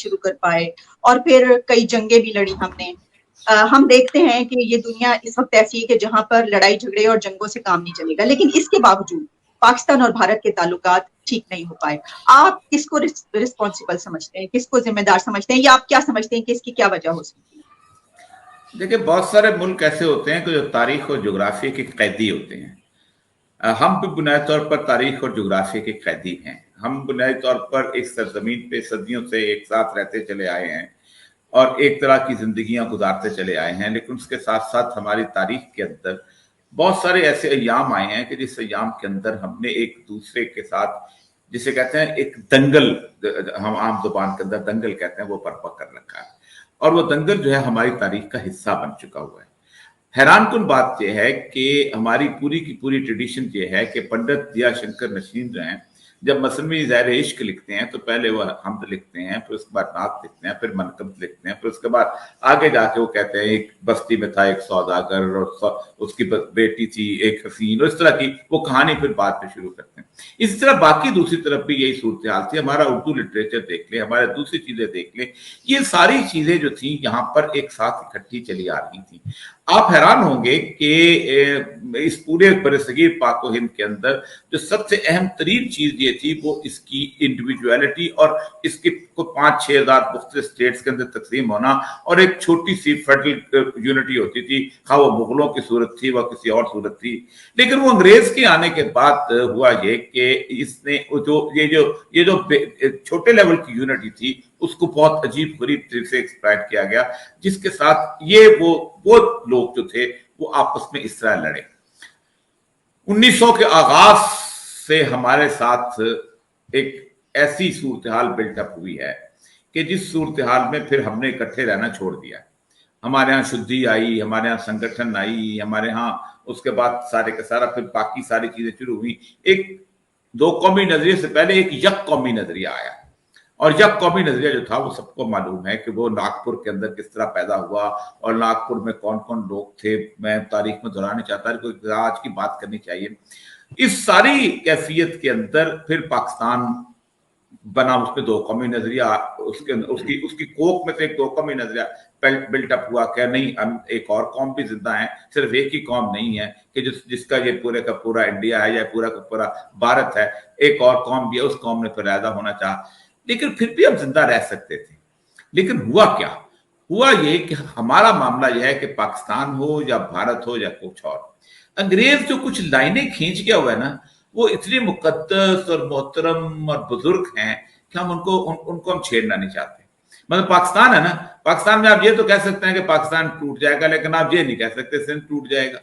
शुरू कर पाए और फिर कई जंगें भी लड़ी हमने। हम देखते हैं कि ये दुनिया इस वक्त ऐसी है कि जहां पर लड़ाई झगड़े और जंगों से काम नहीं चलेगा, लेकिन इसके बावजूद पाकिस्तान और भारत के ताल्लुकात ठीक नहीं हो पाए। आप किसको रिस्पॉन्सिबल समझते हैं, किसको जिम्मेदार समझते हैं, या आप क्या समझते हैं कि इसकी क्या वजह हो सकती है? देखिए, बहुत सारे मुल्क ऐसे होते हैं कि जो तारीख और जोग्राफी के कैदी होते हैं। हम भी बुनियादी तौर पर तारीख और जोग्राफी के कैदी हैं। हम बुनियादी तौर पर एक सरजमीन पे सदियों से एक साथ रहते चले आए हैं और एक तरह की जिंदगियां गुजारते चले आए हैं, लेकिन उसके साथ साथ हमारी तारीख के अंदर बहुत सारे ऐसे अय्याम आए हैं कि जिस अय्याम के अंदर हमने एक दूसरे के साथ, जिसे कहते हैं एक दंगल, हम आम जुबान के अंदर दंगल कहते हैं, वो बर्पा कर रखा है और वो दंगल जो है हमारी तारीख का हिस्सा बन चुका हुआ है। हैरानकुन बात यह है कि हमारी पूरी की पूरी ट्रेडिशन ये है कि पंडित दिया शंकर नशीन जो हैं, जब मसनवी ज़ाहिर इश्क लिखते हैं तो पहले वो हमद लिखते हैं, फिर उसके बाद नात लिखते हैं, फिर मनकबत लिखते हैं, फिर उसके बाद आगे जाके वो कहते हैं एक बस्ती में था एक सौदागर और उसकी बेटी थी एक हसीन, और इस तरह की वो कहानी फिर बाद में शुरू करते हैं। इसी तरह बाकी दूसरी तरफ भी यही सूरत हाल थी। हमारा उर्दू लिटरेचर देख ले, हमारे दूसरी चीजें देख ले, ये सारी चीजें जो थी यहाँ पर एक साथ इकट्ठी चली आ रही थी। आप हैरान होंगे कि इस पूरे बरसगीर पाक हिंद के अंदर जो सबसे अहम तरीन चीज ये थी वो इसकी इंडिविजुअलिटी और इसकी 5-6 हजार मुख्तलिफ स्टेट्स के अंदर तकसीम होना और एक छोटी सी फेडरल यूनिटी होती थी, खा वो मुगलों की सूरत थी व किसी और सूरत थी। लेकिन वो अंग्रेज के आने के बाद हुआ ये कि इसने ये जो छोटे लेवल की यूनिटी थी उसको बहुत अजीब गरीब तरीके से एक्सप्लॉइट किया गया, जिसके साथ ये वो लोग जो थे वो आपस में इस तरह लड़े। 1900 के आगाज से हमारे साथ एक ऐसी सूरत हाल बिल्टअप हुई है कि जिस सूरत हाल में फिर हमने इकट्ठे रहना छोड़ दिया। हमारे यहाँ शुद्धि आई, हमारे यहाँ संगठन आई, हमारे यहाँ उसके बाद सारे का सारा फिर बाकी सारी चीजें शुरू हुई। एक दो कौमी नजरिए से पहले एक यक कौमी नजरिया आया और यक कौमी नजरिया जो था वो सबको मालूम है कि वो नागपुर के अंदर किस तरह पैदा हुआ और नागपुर में कौन कौन लोग थे। मैं तारीख में दोहराना चाहता हूँ, आज की बात करनी चाहिए। इस सारी कैफियत के अंदर फिर पाकिस्तान बना, उसमें दो कौमी नजरिया, उसकी उसकी कोक में से एक दो कौमी नजरिया बिल्टअप हुआ। क्या नहीं, हम एक और कौम भी जिंदा है, सिर्फ एक ही कौम नहीं है कि जिसका ये पूरे का पूरा इंडिया है या पूरा का पूरा भारत है, एक और कौम भी है, उस कौम ने पैदा होना चाहा, लेकिन फिर भी हम जिंदा रह सकते थे। लेकिन हुआ क्या? हुआ ये कि हमारा मामला यह है कि पाकिस्तान हो या भारत हो या कुछ और, अंग्रेज जो कुछ लाइनें खींच गया हुआ है ना, वो इतने मुकद्दस और मोहतरम और बुजुर्ग हैं कि हम उनको हम छेड़ना नहीं चाहते। मतलब पाकिस्तान है ना, पाकिस्तान में आप ये तो कह सकते हैं कि पाकिस्तान टूट जाएगा, लेकिन आप ये नहीं कह सकते सिंध टूट जाएगा।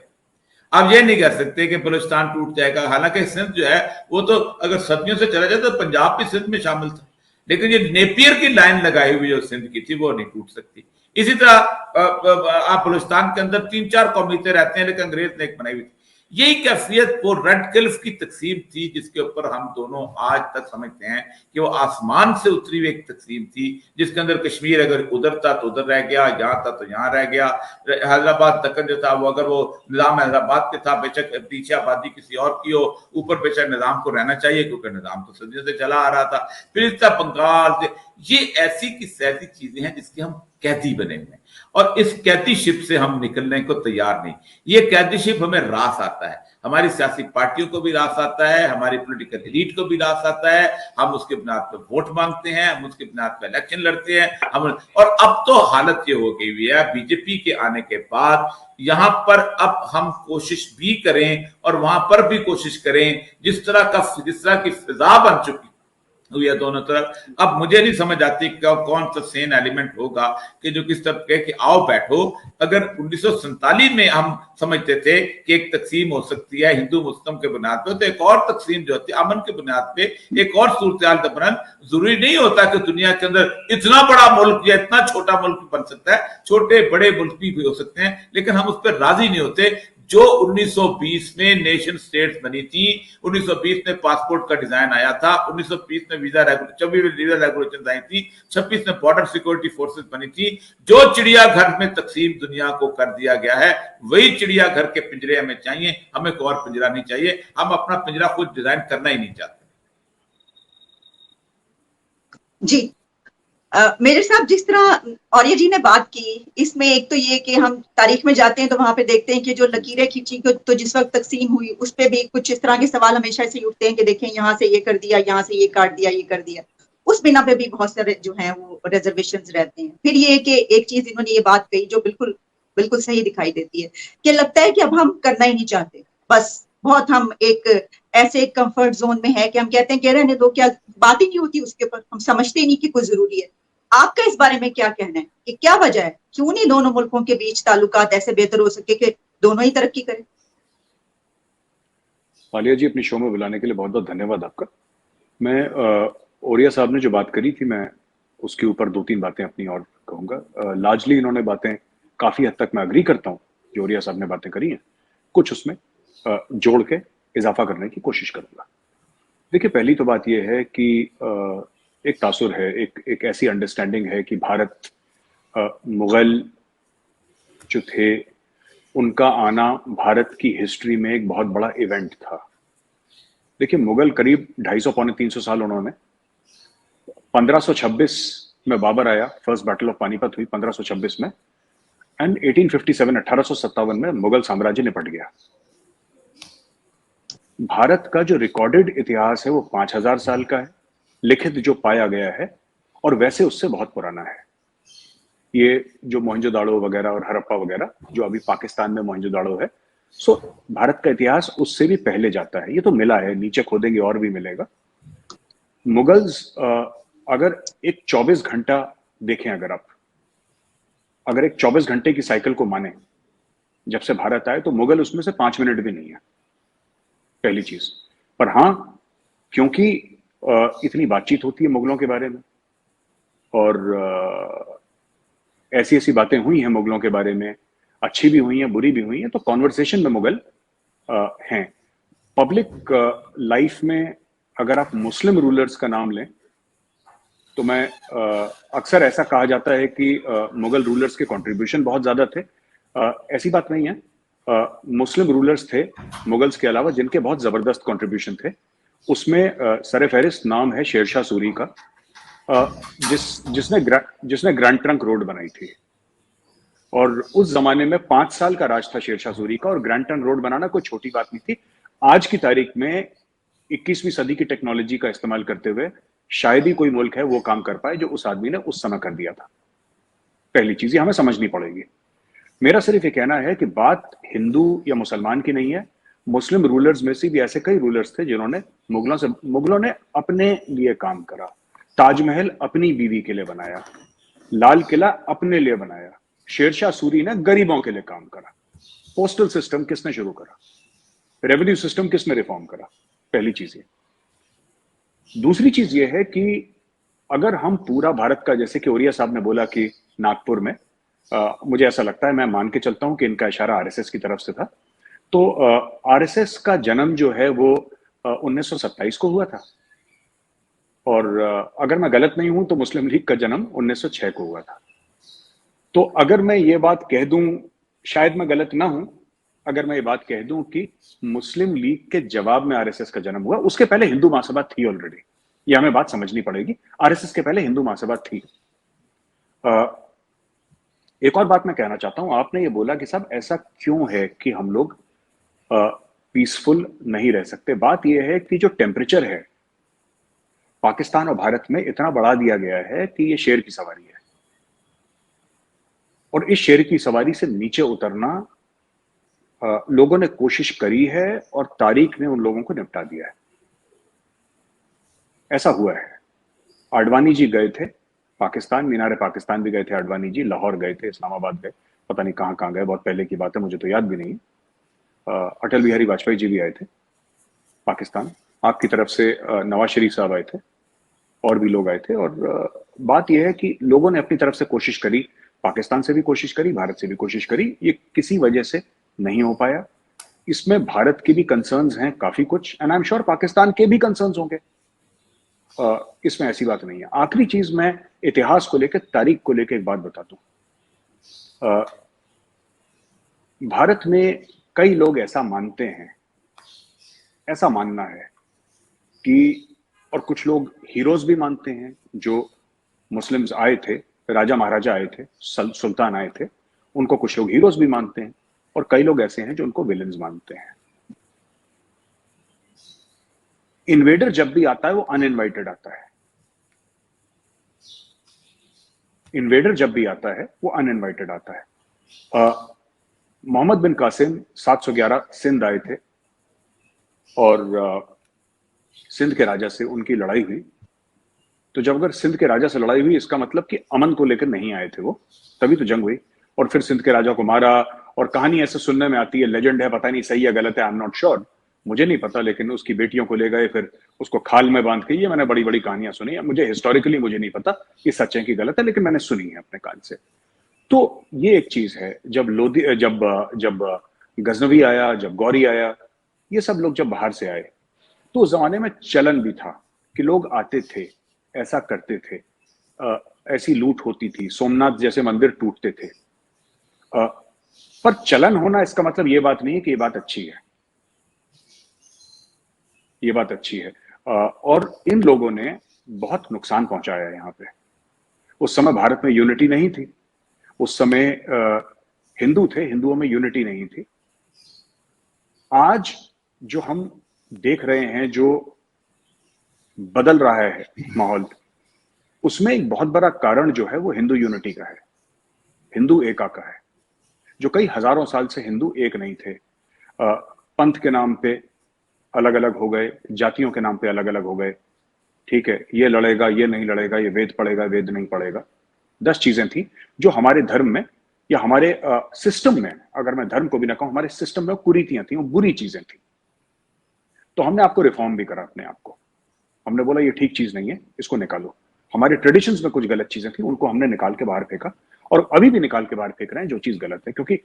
आप ये नहीं कह सकते कि बलूचिस्तान टूट जाएगा। हालांकि सिंध जो है वो तो अगर सदियों से चला जाए तो पंजाब भी सिंध में शामिल था, लेकिन ये नेपियर की लाइन लगाई हुई जो सिंध की थी वो नहीं टूट सकती। इसी तरह आप बलूचिस्तान के अंदर 3-4 कौमियतें रहते हैं, लेकिन अंग्रेज ने एक बनाई हुई थी। यही कैफियत वो रेड क्लिफ की तकसीम थी, जिसके ऊपर हम दोनों आज तक समझते हैं कि वो आसमान से उतरी हुई एक तकसीम थी, जिसके अंदर कश्मीर अगर उधर था तो उधर रह गया, यहाँ था तो यहाँ रह गया। हैदराबाद दक्कन जो था वो अगर वो निजाम हैदराबाद के था, बेशक पीछे आबादी किसी और की हो, ऊपर बेशक निजाम को रहना चाहिए क्योंकि निजाम तो सदियों से चला आ रहा था। फिर इसका बंगाल, ये ऐसी की ऐसी चीजें हैं जिसके हम कैदी बने हुए हैं और इस कैदीशिप से हम निकलने को तैयार नहीं। ये कैदीशिप हमें रास आता है, हमारी सियासी पार्टियों को भी रास आता है, हमारी पॉलिटिकल एलीट को भी रास आता है। हम उसके बुनियाद पर वोट मांगते हैं, हम उसके बुनियाद पर इलेक्शन लड़ते हैं हम। और अब तो हालत ये हो गई हुई है बीजेपी के आने के बाद, यहां पर अब हम कोशिश भी करें और वहां पर भी कोशिश करें, जिस तरह की फिजा बन चुकी हुई है दोनों तरफ। अब मुझे नहीं समझ आती कौन सा सेन एलिमेंट होगा कि जो किस तरफ कहे कि आओ बैठो। अगर 1947 में हम समझते थे कि एक तकसीम हो सकती है हिंदू मुस्लिम के बुनियाद पे, तो एक और तकसीम जो होती है अमन के बुनियाद पे, एक और सूरत बनन जरूरी नहीं होता कि दुनिया के अंदर इतना बड़ा मुल्क या इतना छोटा मुल्क बन सकता है। छोटे बड़े मुल्क भी हो सकते हैं, लेकिन हम उस पर राजी नहीं होते। जो 1920 में नेशन स्टेट्स बनी थी, 1920 में पासपोर्ट का डिजाइन आया था, 1920 में वीजा रेगुलेशन आई थी, 26 में बॉर्डर सिक्योरिटी फोर्सेस बनी थी। जो चिड़ियाघर में तकसीम दुनिया को कर दिया गया है, वही चिड़ियाघर के पिंजरे हमें चाहिए, हमें कोई और पिंजरा नहीं चाहिए। हम अपना पिंजरा खुद डिजाइन करना ही नहीं चाहते। जी, मेरे साहब, जिस तरह और्य जी ने बात की, इसमें एक तो ये कि हम तारीख में जाते हैं तो वहां पे देखते हैं कि जो लकीरें खींची तो जिस वक्त तकसीम हुई उस पे भी कुछ इस तरह के सवाल हमेशा से उठते हैं कि देखें यहाँ से ये कर दिया, यहाँ से ये काट दिया, ये कर दिया। उस बिना पे भी बहुत सारे जो हैं वो रिजर्वेशन रहते हैं। फिर ये कि एक चीज इन्होंने ये बात कही जो बिल्कुल बिल्कुल सही दिखाई देती है कि लगता है कि अब हम करना ही नहीं चाहते, बस बहुत हम एक ऐसे कंफर्ट जोन में है कि हम कहते हैं कि रहने दो, क्या बात ही नहीं होती उसके ऊपर, हम समझते ही नहीं कि कोई जरूरी है। आपका इस बारे में क्या कहना है कि क्या वजह है, क्यों नहीं दोनों मुल्कों के बीच ताल्लुकात ऐसे बेहतर हो सके कि दोनों ही तरक्की करें? आलिया जी, अपनी शो में बुलाने के लिए बहुत बहुत धन्यवाद आपका। मैं ओरिया साहब ने जो बात करी थी, मैं उसके ऊपर दो तीन बातें अपनी और कहूँगा। लार्जली इन्होंने बातें काफ़ी हद तक मैं अग्री करता हूँ जो ओरिया साहब ने बातें करी हैं। कुछ उसमें जोड़ के इजाफा करने की कोशिश करूँगा। देखिए, पहली तो बात यह है कि एक तासुर है, एक ऐसी अंडरस्टैंडिंग है कि भारत, मुगल जो थे, उनका आना भारत की हिस्ट्री में एक बहुत बड़ा इवेंट था। देखिए, मुगल करीब 250 पौने 300 साल उन्होंने, 1526 में बाबर आया, फर्स्ट बैटल ऑफ पानीपत हुई 1526 में, एंड 1857 में मुगल साम्राज्य निपट गया। भारत का जो रिकॉर्डेड इतिहास है वो 5000 साल का है, लिखित जो पाया गया है, और वैसे उससे बहुत पुराना है। ये जो मोहनजोदाड़ो वगैरह और हड़प्पा वगैरह जो अभी पाकिस्तान में मोहनजोदाड़ो है, सो भारत का इतिहास उससे भी पहले जाता है। ये तो मिला है, नीचे खोदेंगे और भी मिलेगा। मुगल्स, अगर एक 24 घंटा देखें, अगर एक 24 घंटे की साइकिल को माने जब से भारत आए, तो मुगल उसमें से 5 मिनट भी नहीं है, पहली चीज। पर हाँ, क्योंकि इतनी बातचीत होती है मुगलों के बारे में, और ऐसी ऐसी बातें हुई हैं मुगलों के बारे में, अच्छी भी हुई हैं, बुरी भी हुई हैं, तो कॉन्वर्सेशन में मुगल हैं। पब्लिक लाइफ में अगर आप मुस्लिम रूलर्स का नाम लें, तो मैं अक्सर ऐसा कहा जाता है कि मुगल रूलर्स के कंट्रीब्यूशन बहुत ज्यादा थे। ऐसी बात नहीं है। मुस्लिम रूलर्स थे मुगल्स के अलावा जिनके बहुत जबरदस्त कंट्रीब्यूशन थे। उसमें सरफहरिस्त नाम है शेरशाह सूरी का, जिसने ग्रैंड ट्रंक रोड बनाई थी। और उस जमाने में 5 साल का राज था शेरशाह सूरी का, और ग्रैंड ट्रंक रोड बनाना कोई छोटी बात नहीं थी। आज की तारीख में 21वीं सदी की टेक्नोलॉजी का इस्तेमाल करते हुए शायद ही कोई मुल्क है वो काम कर पाए जो उस आदमी ने उस समय कर दिया था। पहली चीज ये हमें समझनी पड़ेगी। मेरा सिर्फ ये कहना है कि बात हिंदू या मुसलमान की नहीं है। मुस्लिम रूलर्स में से भी ऐसे कई रूलर्स थे जिन्होंने मुगलों ने अपने लिए काम करा। ताजमहल अपनी बीवी के लिए बनाया, लाल किला अपने लिए बनाया। शेरशाह सूरी ने गरीबों के लिए काम करा। पोस्टल सिस्टम किसने शुरू करा? रेवेन्यू सिस्टम किसने रिफॉर्म करा? पहली चीज ये। दूसरी चीज ये है कि अगर हम पूरा भारत का, जैसे कि ओरिया साहब ने बोला कि नागपुर में, मुझे ऐसा लगता है, मैं मान के चलता हूं कि इनका इशारा आरएसएस की तरफ से था। तो आरएसएस का जन्म जो है वो 1927 को हुआ था, और अगर मैं गलत नहीं हूं तो मुस्लिम लीग का जन्म 1906 को हुआ था। तो अगर मैं ये बात कह दूं, शायद मैं गलत ना हूं अगर मैं ये बात कह दूं कि मुस्लिम लीग के जवाब में आरएसएस का जन्म हुआ। उसके पहले हिंदू महासभा थी ऑलरेडी, ये हमें बात समझनी पड़ेगी। आरएसएस के पहले हिंदू महासभा थी। एक और बात मैं कहना चाहता हूं, आपने ये बोला कि साहब ऐसा क्यों है कि हम लोग पीसफुल नहीं रह सकते। बात यह है कि जो टेम्परेचर है पाकिस्तान और भारत में इतना बढ़ा दिया गया है कि ये शेर की सवारी है, और इस शेर की सवारी से नीचे उतरना लोगों ने कोशिश करी है, और तारीख ने उन लोगों को निपटा दिया है। ऐसा हुआ है। आडवाणी जी गए थे पाकिस्तान, मीनार पाकिस्तान भी गए थे आडवाणी जी, लाहौर गए थे, इस्लामाबाद गए, पता नहीं कहां कहां गए, बहुत पहले की बात है, मुझे तो याद भी नहीं। अटल बिहारी वाजपेयी जी भी आए थे पाकिस्तान, आपकी तरफ से नवाज शरीफ साहब आए थे, और भी लोग आए थे। और बात यह है कि लोगों ने अपनी तरफ से कोशिश करी, पाकिस्तान से भी कोशिश करी, भारत से भी कोशिश करी, ये किसी वजह से नहीं हो पाया। इसमें भारत की भी कंसर्न्स हैं काफी कुछ, and I am sure Pakistan के भी कंसर्न्स होंगे। इसमें ऐसी बात नहीं है। आखिरी चीज, मैं इतिहास को लेकर, तारीख को लेकर एक बात बताता हूं। भारत में कई लोग ऐसा मानते हैं, ऐसा मानना है कि, और कुछ लोग हीरोज भी मानते हैं जो मुस्लिम्स आए थे, राजा महाराजा आए थे, सुल्तान आए थे, उनको कुछ लोग हीरोज भी मानते हैं और कई लोग ऐसे हैं जो उनको विलेंस मानते हैं। इन्वेडर जब भी आता है वो अनइनवाइटेड आता है। इन्वेडर जब भी आता है वो अनइनवाइटेड आता है। मोहम्मद बिन कासिम 711 सिंध आए थे और सिंध के राजा से उनकी लड़ाई हुई। तो जब अगर सिंध के राजा से लड़ाई हुई, इसका मतलब कि अमन को लेकर नहीं आए थे वो, तभी तो जंग हुई और फिर सिंध के राजा को मारा। और कहानी ऐसे सुनने में आती है, लेजेंड है, पता नहीं सही है गलत है, आई एम नॉट श्योर, मुझे नहीं पता, लेकिन उसकी बेटियों को ले गए, फिर उसको खाल में बांध के, ये मैंने बड़ी बड़ी कहानियां सुनी है, मुझे हिस्टोरिकली मुझे नहीं पता कि सच है कि गलत है, लेकिन मैंने सुनी है अपने कान से। तो ये एक चीज है, जब लोधी जब गजनवी आया, जब गौरी आया, ये सब लोग जब बाहर से आए, तो उस जमाने में चलन भी था कि लोग आते थे, ऐसा करते थे, ऐसी लूट होती थी, सोमनाथ जैसे मंदिर टूटते थे। पर चलन होना इसका मतलब ये बात नहीं है कि ये बात अच्छी है, ये बात अच्छी है। और इन लोगों ने बहुत नुकसान पहुंचाया यहाँ पे। उस समय भारत में यूनिटी नहीं थी, उस समय हिंदू थे, हिंदुओं में यूनिटी नहीं थी। आज जो हम देख रहे हैं, जो बदल रहा है माहौल, उसमें एक बहुत बड़ा कारण जो है वो हिंदू यूनिटी का है, हिंदू एका का है। जो कई हजारों साल से हिंदू एक नहीं थे, पंथ के नाम पे अलग अलग हो गए, जातियों के नाम पे अलग अलग हो गए, ठीक है, ये लड़ेगा, ये नहीं लड़ेगा, ये वेद पढ़ेगा, वेद नहीं पढ़ेगा। 10 चीजें थी जो हमारे धर्म में या हमारे सिस्टम में, अगर मैं धर्म को भी ना कहूं, हमारे सिस्टम में कुरीतियां थी, वो बुरी चीजें थी। तो हमने आपको रिफॉर्म भी करा अपने आप को, हमने बोला ये ठीक चीज नहीं है, इसको निकालो। हमारे ट्रेडिशंस में कुछ गलत चीजें थी, उनको हमने निकाल के बाहर फेंका, और अभी भी निकाल के बाहर फेंक रहे हैं जो चीज गलत है, क्योंकि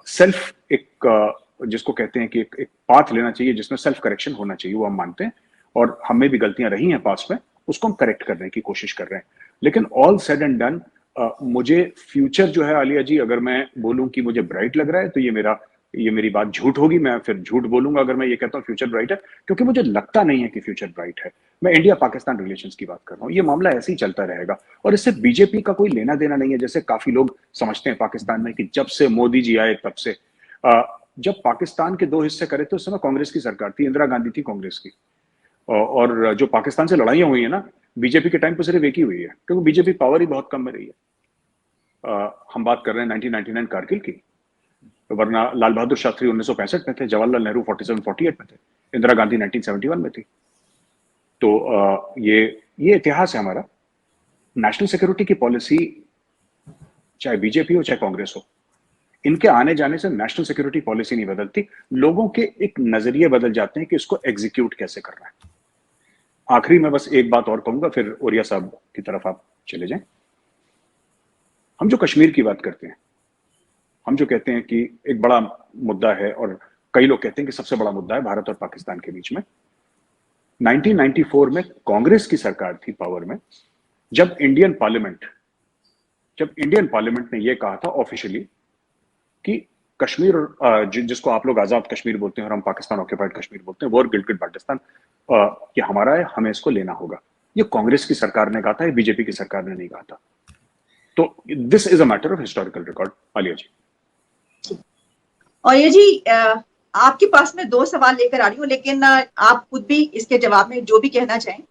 सेल्फ एक जिसको कहते हैं कि एक पाथ लेना चाहिए जिसमें सेल्फ करेक्शन होना चाहिए, वो हम मानते हैं, और हमें भी गलतियां रही हैं पास्ट में, उसको हम करेक्ट करने की कोशिश कर रहे हैं। लेकिन ऑल सेड एंड डन, मुझे फ्यूचर जो है आलिया जी, अगर मैं बोलूं कि मुझे ब्राइट लग रहा है, तो ये मेरी बात झूठ होगी, मैं फिर झूठ बोलूंगा अगर मैं ये कहता हूँ फ्यूचर ब्राइट है, क्योंकि मुझे लगता नहीं है कि फ्यूचर ब्राइट है। मैं इंडिया पाकिस्तान रिलेशंस की बात कर रहा हूँ, ये मामला ऐसे ही चलता रहेगा, और इससे बीजेपी का कोई लेना देना नहीं है, जैसे काफी लोग समझते हैं पाकिस्तान में कि जब से मोदी जी आए तब से। जब पाकिस्तान के 2 हिस्से करे थे, उस समय कांग्रेस की सरकार थी, इंदिरा गांधी थी कांग्रेस की, और जो पाकिस्तान से लड़ाइयां हुई है ना, बीजेपी के टाइम पर सिर्फ एक ही हुई है, क्योंकि बीजेपी पावर ही बहुत कम में रही है। हम बात कर रहे हैं 1999 कारगिल की, वरना लाल बहादुर शास्त्री 1965 में थे, जवाहरलाल नेहरू 47-48 में थे, इंदिरा गांधी 1971 में थी। तो ये इतिहास है हमारा। नेशनल सिक्योरिटी की पॉलिसी, चाहे बीजेपी हो चाहे कांग्रेस हो, इनके आने जाने से नेशनल सिक्योरिटी पॉलिसी नहीं बदलती, लोगों के एक नजरिए बदल जाते हैं कि इसको एग्जीक्यूट कैसे करना है। आखिरी में बस एक बात और कहूंगा, फिर ओरिया साहब की तरफ आप चले जाएं। हम जो कश्मीर की बात करते हैं, हम जो कहते हैं कि एक बड़ा मुद्दा है, और कई लोग कहते हैं कि सबसे बड़ा मुद्दा है भारत और पाकिस्तान के बीच में, 1994 में कांग्रेस की सरकार थी पावर में, जब इंडियन पार्लियामेंट ने यह कहा था ऑफिशियली कि कश्मीर, जिसको आप लोग आजाद कश्मीर बोलते हैं और हम पाकिस्तान ऑक्यूपाइड कश्मीर बोलते हैं, वो और गिलगिट बाल्टिस्तान ये हमारा है, हमें इसको लेना होगा। ये कांग्रेस की सरकार ने कहा था, बीजेपी की सरकार ने नहीं कहा था। तो this is a matter of historical record. Aaliya ji. और ये जी, आपके पास में 2 सवाल लेकर आ रही हूँ, लेकिन आप खुद भी इसके जवाब में जो भी कहना चाहें।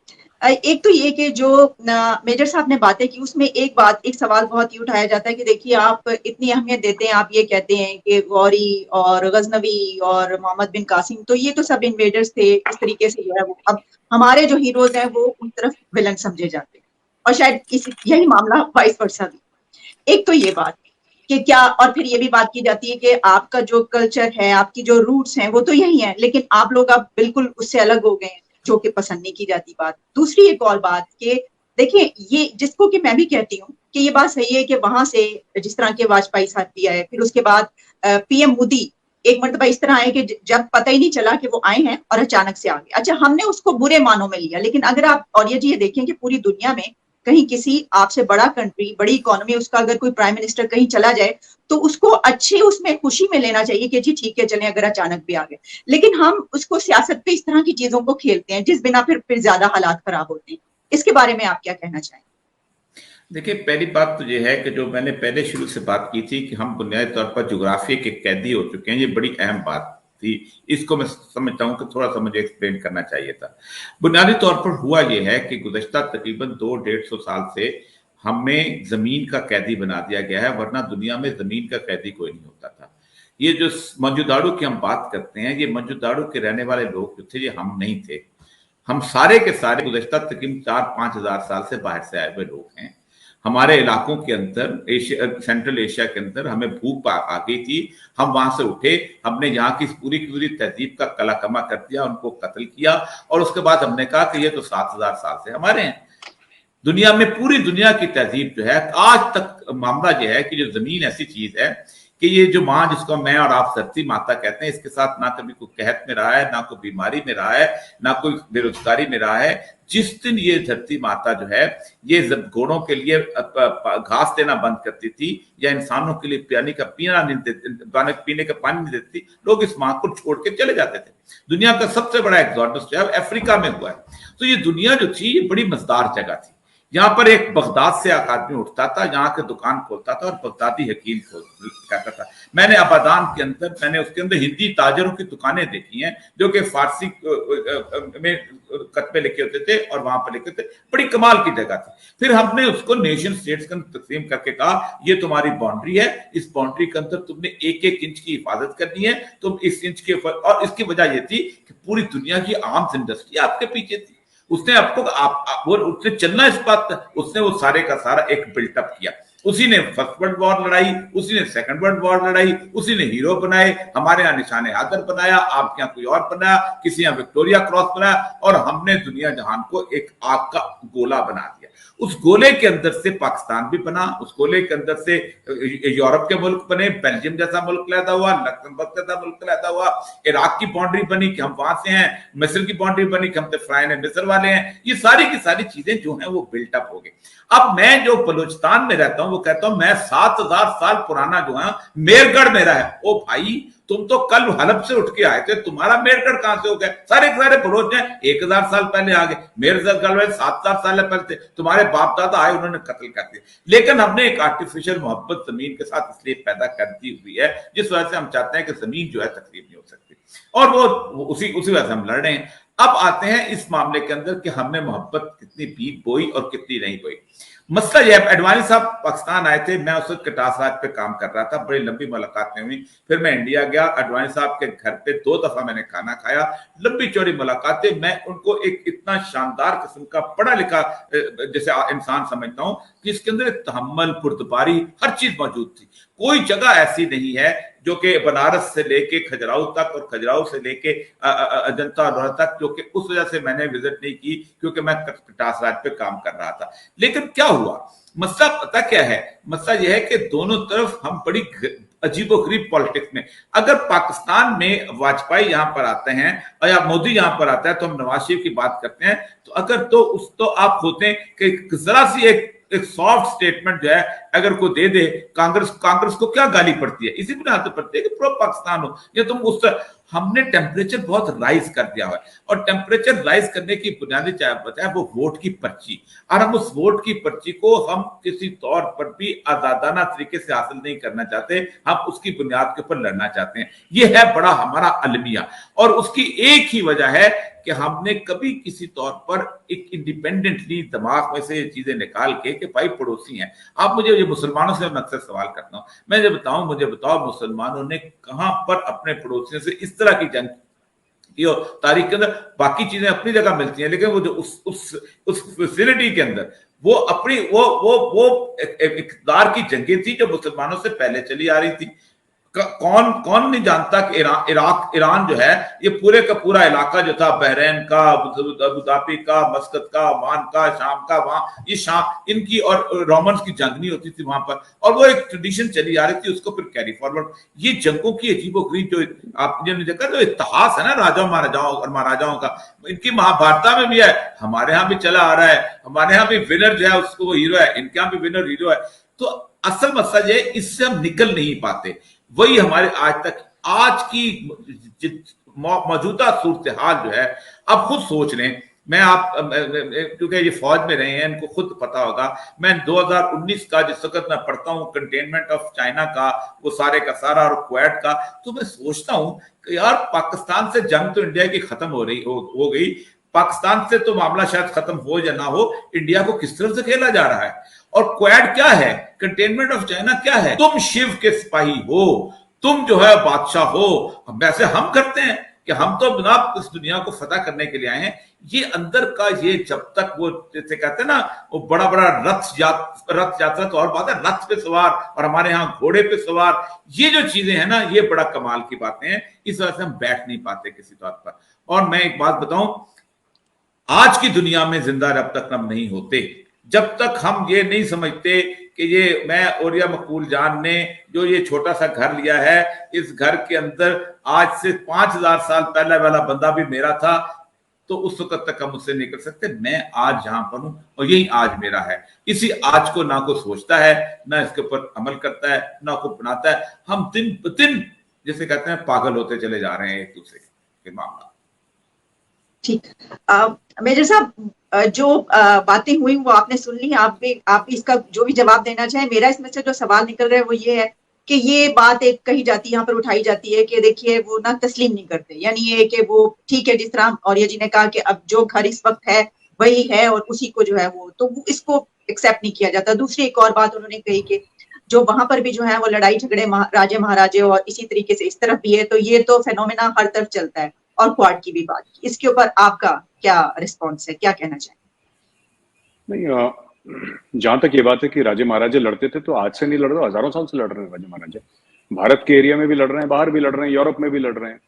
एक तो ये कि जो मेजर साहब ने बातें की, उसमें एक सवाल बहुत ही उठाया जाता है कि देखिए, आप इतनी अहमियत देते हैं, आप ये कहते हैं कि गौरी और गजनवी और मोहम्मद बिन कासिम, तो ये तो सब इन्वेडर्स थे, इस तरीके से जो है वो अब हमारे जो हीरोज हैं वो उन तरफ विलन समझे जाते हैं, और शायद यही मामला वाइस वर्सा भी। एक तो ये बात कि क्या, और फिर ये भी बात की जाती है कि आपका जो कल्चर है, आपकी जो रूट्स हैं, वो तो यही है, लेकिन आप लोग अब बिल्कुल उससे अलग हो गए हैं, जो कि पसंद नहीं की जाती बात। दूसरी एक और बात कि देखिए, ये जिसको कि मैं भी कहती हूँ कि ये बात सही है कि वहां से जिस तरह के वाजपेयी साहब भी आए, फिर उसके बाद पीएम मोदी एक मरतबा इस तरह आए कि जब पता ही नहीं चला कि वो आए हैं और अचानक से आ गए। अच्छा, हमने उसको बुरे मानों में लिया, लेकिन अगर आप और ये देखें कि पूरी दुनिया में कहीं किसी आपसे बड़ा कंट्री, बड़ी इकोनॉमी, उसका अगर कोई प्राइम मिनिस्टर कहीं चला जाए तो उसको अच्छी उसमें खुशी में लेना चाहिए कि जी ठीक है, चलें, अगर अचानक भी आ गए। लेकिन हम उसको सियासत पे इस तरह की चीजों को खेलते हैं जिस बिना फिर ज्यादा हालात खराब होते हैं। इसके बारे में आप क्या कहना चाहें? देखिए, पहली बात तो ये है कि जो मैंने पहले शुरू से बात की थी कि हम बुनियादी तौर पर जुग्राफिया के कैदी हो चुके हैं, ये बड़ी अहम बात थी। इसको मैं समझता हूँ कि थोड़ा सा मुझे एक्सप्लेन करना चाहिए था। बुनियादी तौर पर हुआ ये है कि गुज़श्ता तकरीबन 200-150 साल से हमें जमीन का कैदी बना दिया गया है, वरना दुनिया में जमीन का कैदी कोई नहीं होता था। ये जो मंजूदाड़ू की हम बात करते हैं, ये मंजूदाड़ू के रहने वाले लोग जो थे, ये हम नहीं थे। हम सारे के सारे गुज़श्ता तकरीबन 4-5 हजार साल से बाहर से आए हुए लोग हैं। हमारे इलाकों के अंदर एशिया, सेंट्रल एशिया के अंदर हमें भूख आ गई थी। हम वहां से उठे, हमने यहाँ की पूरी की पूरी तहजीब का कलाकमा कर दिया, उनको कत्ल किया, और उसके बाद हमने कहा कि ये तो 7,000 साल से हमारे हैं। दुनिया में पूरी दुनिया की तहजीब जो है, आज तक मामला यह है कि जो जमीन ऐसी चीज है कि ये जो माँ जिसको मैं और आप धरती माता कहते हैं, इसके साथ ना कभी कोई कहत में रहा है, ना कोई बीमारी में रहा है, ना कोई बेरोजगारी में रहा है। जिस दिन ये धरती माता जो है ये घोड़ों के लिए घास देना बंद करती थी या इंसानों के लिए पीने का पानी नहीं देती, लोग इस माँ को छोड़ के चले जाते थे। दुनिया का सबसे बड़ा एक्सोडस जो है अफ्रीका में हुआ है। तो ये दुनिया जो थी ये बड़ी मजेदार जगह थी। यहाँ पर एक बगदाद से एक आदमी उठता था, यहाँ के दुकान खोलता था और बगदादी हकीम कहता था। मैंने आबादान के अंदर, मैंने उसके अंदर हिंदी ताजरों की दुकानें देखी हैं जो कि फारसी में कतबे लिखे होते थे और वहां पर लिखे थे। बड़ी कमाल की जगह थी। फिर हमने उसको नेशन स्टेट्स के अंदर तकसीम करके कहा ये तुम्हारी बाउंड्री है, इस बाउंड्री के अंदर तुमने एक एक इंच की हिफाजत करनी है, तुम इस इंच के। और इसकी वजह यह थी कि पूरी दुनिया की आर्म्स इंडस्ट्री आपके पीछे थी। उसने आपको उसने चलना इस बात, उसने वो सारे का सारा एक बिल्टअप किया। उसी ने फर्स्ट वर्ल्ड वॉर लड़ाई, उसी ने सेकंड वर्ल्ड वॉर लड़ाई, उसी ने हीरो बनाए। हमारे यहाँ निशाने आदर बनाया, आपके यहाँ कोई और बनाया, किसी यहाँ विक्टोरिया क्रॉस बनाया, और हमने दुनिया जहान को एक आग का गोला बना दिया। उस गोले के अंदर से पाकिस्तान भी बना, उस गोले के अंदर से यूरोप के मुल्क बने, बेल्जियम जैसा मुल्क पैदा हुआ, लक्समबर्ग जैसा मुल्क पैदा हुआ, इराक की बाउंड्री बनी कि हम वहां से हैं, मिस्र की बाउंड्री बनी कि हम तो फ्राइन मिस्र वाले हैं। ये सारी की सारी चीजें जो हैं वो बिल्टअप हो गई। अब मैं जो बलूचिस्तान में रहता हूं वो कहता हूं मैं 7,000 साल पुराना जो है मेरगढ़ मेरा है। ओ भाई, तुम तो कल हलब से उठ के आए थे, तुम्हारा मेरगढ़ कहां से हो गया? सारे सारे बलोच हैं 1,000 साल पहले आ गए, मेरगढ़ में 7,000 साल पहले थे, तुम्हारे बाप दादा आए, उन्होंने कत्ल कर दिया। लेकिन हमने एक आर्टिफिशियल मोहब्बत जमीन के साथ इसलिए पैदा कर दी हुई है जिस वजह से हम चाहते हैं कि जमीन जो है तकलीफ नहीं हो सकती, और वो उसी वजह से हम लड़ रहे हैं। अब आते हैं इस मामले के अंदर कि हमने मोहब्बत कितनी बीज बोई और कितनी नहीं बोई। मसला यह, अडवाणी साहब पाकिस्तान आए थे, मैं उस वक्त कटास राज पे काम कर रहा था, बड़ी लंबी मुलाकातें हुई। फिर मैं इंडिया गया, अडवाणी साहब के घर पे 2 दफा मैंने खाना खाया, लंबी चौड़ी मुलाकातें। मैं उनको एक इतना शानदार किस्म का पढ़ा लिखा जैसे इंसान समझता हूं कि इसके अंदर तहम्मुल, पुरदबारी, हर चीज मौजूद थी। कोई जगह ऐसी नहीं है जो कि बनारस से लेके खजुराहो तक और खजुराहो से लेके अजंता और तक, जो कि उस वजह से मैंने विजिट नहीं की क्योंकि मैं कटास राज पे काम कर रहा था। लेकिन क्या हुआ, मसला पता क्या है? मसला यह है कि दोनों तरफ हम बड़ी अजीबोगरीब पॉलिटिक्स में, अगर पाकिस्तान में वाजपेयी यहां पर आते हैं या मोदी यहां पर आता है तो हम नवाज शरीफ की बात करते हैं, तो अगर तो आप होते हैं कि जरा सी एक सॉफ्ट स्टेटमेंट जो है अगर कोई दे दे, कांग्रेस को क्या गाली पड़ती है? इसी बिना तो पड़ती है कि प्रो पाकिस्तान हो, या तुम उस हमने टेम्परेचर बहुत राइज कर दिया है। और टेम्परेचर राइज करने की बुनियादी वजह है वो वोट की पर्ची, और हम उस वोट की पर्ची को हम किसी तौर पर भी आजादाना तरीके से हासिल नहीं करना चाहते, हम उसकी बुनियाद के ऊपर लड़ना चाहते हैं। ये है बड़ा हमारा अलमिया, और उसकी एक ही वजह है कि हमने कभी किसी तौर पर एक इंडिपेंडेंटली दिमाग में से ये चीजें निकाल के कि भाई पड़ोसी हैं। आप मुझे, ये मुसलमानों से मैं अक्सर सवाल करता हूं, मैं जब बताऊं, मुझे बताओ मुसलमानों ने कहां पर अपने पड़ोसियों से इस तरह की जंग की हो तारीख के अंदर? बाकी चीजें अपनी जगह मिलती हैं, लेकिन वो जो उस फैसिलिटी के अंदर वो अपनी वो इक़्तिदार की जंगें थी जो मुसलमानों से पहले चली आ रही थी। कौन नहीं जानता कि ईरान जो है, ये पूरे का पूरा इलाका जो था, बहरीन का, अबुधाबी का, मस्कत का, ओमान का, शाम का, वहां ये शाम इनकी और रोमन्स की जंग नहीं होती थी वहां पर, और वो एक ट्रेडिशन चली आ रही थी, उसको फिर कैरी फॉरवर्ड। ये जंगों की अजीबोगरीब जो आपने देखा, जो इतिहास है ना राजाओं महाराजाओं का, इनकी महाभारत में भी है, हमारे यहाँ भी चला आ रहा है। हमारे यहाँ भी विनर जो है उसको वो हीरो है, इनके यहाँ भी विनर हीरो है। तो असल मसला ये, इससे हम निकल नहीं पाते। वही हमारे आज की मौजूदा सूरत हाल जो है, अब खुद सोच लें मैं आप क्योंकि ये फौज में रहे हैं, इनको खुद पता होगा। मैं 2019 का जिस वक्त मैं पढ़ता हूँ कंटेनमेंट ऑफ चाइना का, वो सारे का सारा, और क्वेट का, तो मैं सोचता हूँ कि यार पाकिस्तान से जंग तो इंडिया की खत्म हो गई, पाकिस्तान से तो मामला शायद खत्म हो या ना हो, इंडिया को किस तरह से खेला जा रहा है। और क्वेड क्या है, कंटेनमेंट ऑफ चाइना क्या है? तुम शिव के सिपाही हो, तुम जो है बादशाह हो। वैसे हम करते हैं कि हम तो ना इस दुनिया को फतह करने के लिए आए हैं। ये अंदर का ये जब तक वो जैसे कहते हैं ना, वो बड़ा बड़ा रथ यात्रा तो और बात है, रथ पे सवार और हमारे यहाँ घोड़े पे सवार, ये जो चीजें हैं ना, ये बड़ा कमाल की बातें हैं। इस वजह से हम बैठ नहीं पाते किसी तौर पर। और मैं एक बात बताऊं, आज की दुनिया में जिंदा जब तक हम नहीं होते, जब तक हम ये नहीं समझते कि ये मैं ओरिया मकबूल जान ने जो ये छोटा सा घर लिया है, इस घर के अंदर आज से 5000 साल पहले वाला बंदा भी मेरा था, तो उस वक्त तक हम उससे नहीं कर सकते। मैं आज जहां पर हूं और यही आज मेरा है। इसी आज को ना को सोचता है, ना इसके ऊपर अमल करता है, ना को अपनाता है। हम दिन ब दिन जैसे कहते हैं पागल होते चले जा रहे हैं एक दूसरे के मामला। ठीक। मेजर साहब, जो बातें हुई वो आपने सुन ली। आप भी इसका जो भी जवाब देना चाहें। मेरा इसमें से जो सवाल निकल रहा है वो ये है कि ये बात एक कही जाती है, यहाँ पर उठाई जाती है कि देखिए वो ना तस्लीम नहीं करते, यानी ये कि वो ठीक है, जिस तरह औरिया जी ने कहा कि अब जो घर इस वक्त है वही है और उसी को जो है वो, तो वो इसको एक्सेप्ट नहीं किया जाता। दूसरी एक और बात उन्होंने कही कि जो वहां पर भी जो है वो लड़ाई झगड़े राजे महाराजे और इसी तरीके से इस तरफ भी है, तो ये तो फेनोमेना हर तरफ चलता है। और क्वाड की भी बात की, इसके ऊपर आपका क्या रिस्पॉन्स है, क्या कहना चाहें? नहीं, जहां तक ये बात है कि राजे महाराजे लड़ते थे, तो आज से नहीं लड़ रहे, हजारों साल से लड़ रहे हैं राजे महाराजे। भारत के एरिया में भी लड़ रहे हैं, बाहर भी लड़ रहे हैं, यूरोप में भी लड़ रहे हैं।